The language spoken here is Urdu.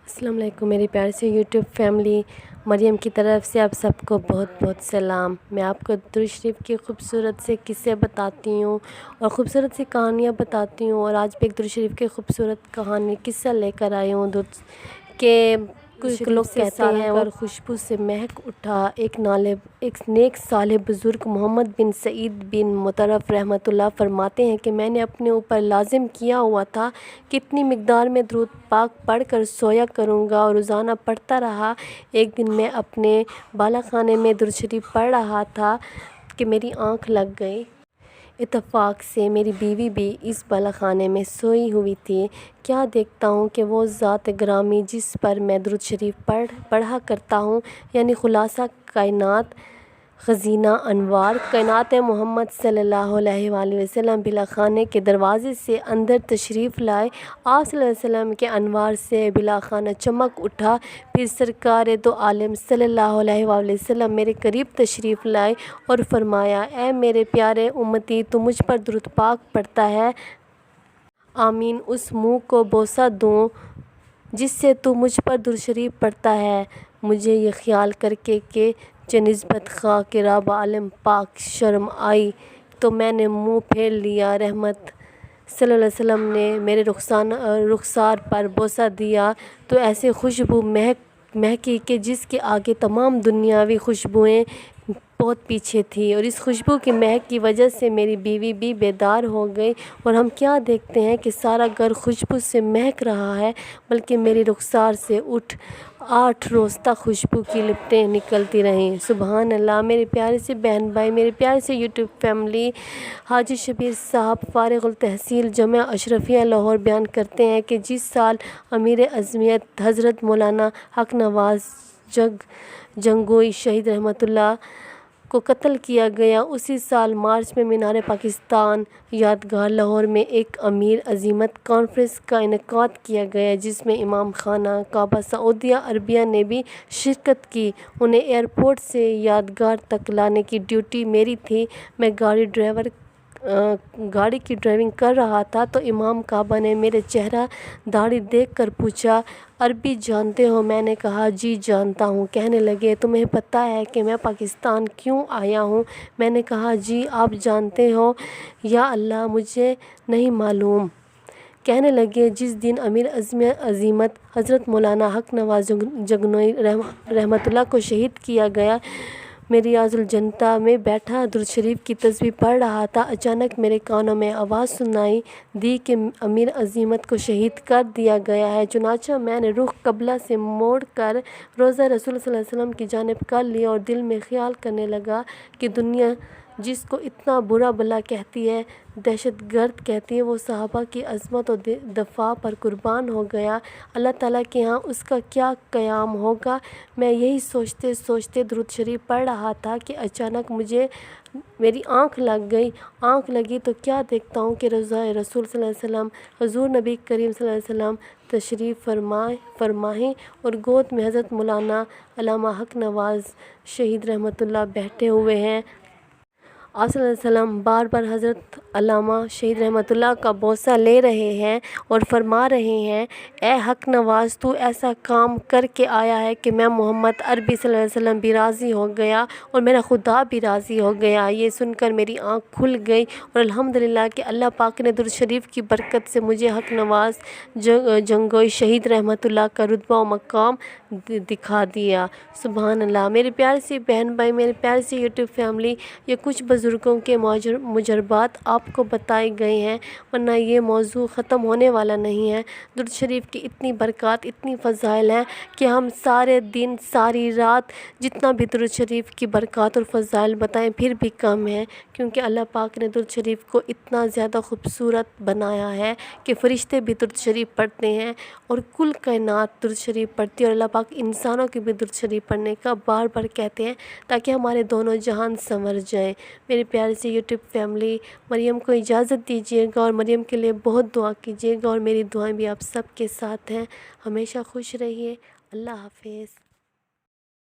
السلام علیکم میری پیاری سی یوٹیوب فیملی، مریم کی طرف سے آپ سب کو بہت بہت سلام۔ میں آپ کو درود شریف کی خوبصورت سے قصے بتاتی ہوں اور خوبصورت سی کہانیاں بتاتی ہوں، اور آج بھی ایک درود شریف کی خوبصورت کہانی قصہ لے کر آئی ہوں کہ کچھ لوگ کہتے ہیں اور خوشبو سے مہک اٹھا۔ ایک نیک صالح بزرگ محمد بن سعید بن مطرف رحمۃ اللہ فرماتے ہیں کہ میں نے اپنے اوپر لازم کیا ہوا تھا کہ اتنی مقدار میں درود پاک پڑھ کر سویا کروں گا، اور روزانہ پڑھتا رہا۔ ایک دن میں اپنے بالا خانے میں درود شریف پڑھ رہا تھا کہ میری آنکھ لگ گئی۔ اتفاق سے میری بیوی بھی اس بالا خانے میں سوئی ہوئی تھی۔ کیا دیکھتا ہوں کہ وہ ذات گرامی جس پر میں درود شریف پڑھا کرتا ہوں، یعنی خلاصہ کائنات، خزینہ انوار، کائنات محمد صلی اللہ علیہ وآلہ وسلم بالا خانے کے دروازے سے اندر تشریف لائے۔ آپ صلی اللہ علیہ وسلم کے انوار سے بالا خانہ چمک اٹھا۔ پھر سرکار دو عالم صلی اللہ علیہ وآلہ وسلم میرے قریب تشریف لائے اور فرمایا، اے میرے پیارے امتی، تو مجھ پر درود پاک پڑھتا ہے؟ آمین۔ اس منہ کو بوسہ دوں جس سے تو مجھ پر درود شریف پڑھتا ہے؟ مجھے یہ خیال کر کے کہ نسبت خاک رب عالم پاک شرم آئی تو میں نے منہ پھیر لیا۔ رحمت صلی اللہ علیہ وسلم نے میرے رخسار پر بوسہ دیا تو ایسے خوشبو مہکی کہ جس کے آگے تمام دنیاوی خوشبوئیں بہت پیچھے تھی، اور اس خوشبو کی مہک کی وجہ سے میری بیوی بھی بیدار ہو گئی۔ اور ہم کیا دیکھتے ہیں کہ سارا گھر خوشبو سے مہک رہا ہے، بلکہ میری رخسار سے 8 روز تک خوشبو کی لپٹیں نکلتی رہیں۔ سبحان اللہ۔ میرے پیارے سے بہن بھائی، میرے پیارے سے یوٹیوب فیملی، حاجی شبیر صاحب فارغ التحصیل جامعہ اشرفیہ لاہور بیان کرتے ہیں کہ جس سال امیر اعظمیت حضرت مولانا حق نواز جنگجوئی شہید رحمۃ اللہ کو قتل کیا گیا، اسی سال مارچ میں مینار پاکستان یادگار لاہور میں ایک امیر عظمت کانفرنس کا انعقاد کیا گیا، جس میں امام خانہ کعبہ سعودیہ عربیہ نے بھی شرکت کی۔ انہیں ایئرپورٹ سے یادگار تک لانے کی ڈیوٹی میری تھی۔ میں گاڑی کی ڈرائیونگ کر رہا تھا تو امام کعبہ نے میرے چہرہ داڑھی دیکھ کر پوچھا، عربی جانتے ہو؟ میں نے کہا، جی جانتا ہوں۔ کہنے لگے، تمہیں پتہ ہے کہ میں پاکستان کیوں آیا ہوں؟ میں نے کہا، جی آپ جانتے ہو؟ یا اللہ، مجھے نہیں معلوم۔ کہنے لگے، جس دن امیر عظمت حضرت مولانا حق نواز جنگجوئی رحمۃ اللہ کو شہید کیا گیا، میں ریاض الجنہ میں بیٹھا درود شریف کی تسبیح پڑھ رہا تھا، اچانک میرے کانوں میں آواز سنائی دی کہ امیر عظمت کو شہید کر دیا گیا ہے۔ چنانچہ میں نے رخ قبلہ سے موڑ کر روضہ رسول صلی اللہ علیہ وسلم کی جانب کر لیا اور دل میں خیال کرنے لگا کہ دنیا جس کو اتنا برا بھلا کہتی ہے، دہشت گرد کہتی ہے، وہ صحابہ کی عظمت و دفاع پر قربان ہو گیا، اللہ تعالیٰ کے ہاں اس کا کیا قیام ہوگا۔ میں یہی سوچتے سوچتے درود شریف پڑھ رہا تھا کہ اچانک میری آنکھ لگ گئی۔ آنکھ لگی تو کیا دیکھتا ہوں کہ روضہ رسول صلی اللہ علیہ وسلم، حضور نبی کریم صلی اللہ علیہ وسلم تشریف فرمائے اور گود میں حضرت مولانا علامہ حق نواز شہید رحمۃ اللہ بیٹھے ہوئے ہیں۔ آپ صلی اللہ علیہ وسلم بار بار حضرت علامہ شہید رحمۃ اللہ کا بوسہ لے رہے ہیں اور فرما رہے ہیں، اے حق نواز، تو ایسا کام کر کے آیا ہے کہ میں محمد عربی صلی اللہ علیہ وسلم بھی راضی ہو گیا اور میرا خدا بھی راضی ہو گیا۔ یہ سن کر میری آنکھ کھل گئی اور الحمدللہ کہ اللہ پاک نے درود شریف کی برکت سے مجھے حق نواز جنگجوئی شہید رحمۃ اللہ کا رتبہ و مقام دکھا دیا۔ سبحان اللہ۔ میرے پیارے سے بہن بھائی، میرے پیارے سے یوٹیوب فیملی، یہ کچھ بزرگوں کے مجربات آپ کو بتائے گئے ہیں، ورنہ یہ موضوع ختم ہونے والا نہیں ہے۔ درود شریف کی اتنی برکات، اتنی فضائل ہیں کہ ہم سارے دن، ساری رات جتنا بھی درود شریف کی برکات اور فضائل بتائیں پھر بھی کم ہے، کیونکہ اللہ پاک نے درود شریف کو اتنا زیادہ خوبصورت بنایا ہے کہ فرشتے بھی درود شریف پڑھتے ہیں اور کل کائنات درود شریف پڑھتی ہے، اور اللہ پاک انسانوں کی بھی درود شریف پڑھنے کا بار بار کہتے ہیں تاکہ ہمارے دونوں جہان سنور جائیں۔ میرے پیارے سے یوٹیوب فیملی، مریم کو اجازت دیجیے گا اور مریم کے لیے بہت دعا کیجیے گا، اور میری دعائیں بھی آپ سب کے ساتھ ہیں۔ ہمیشہ خوش رہیے۔ اللہ حافظ۔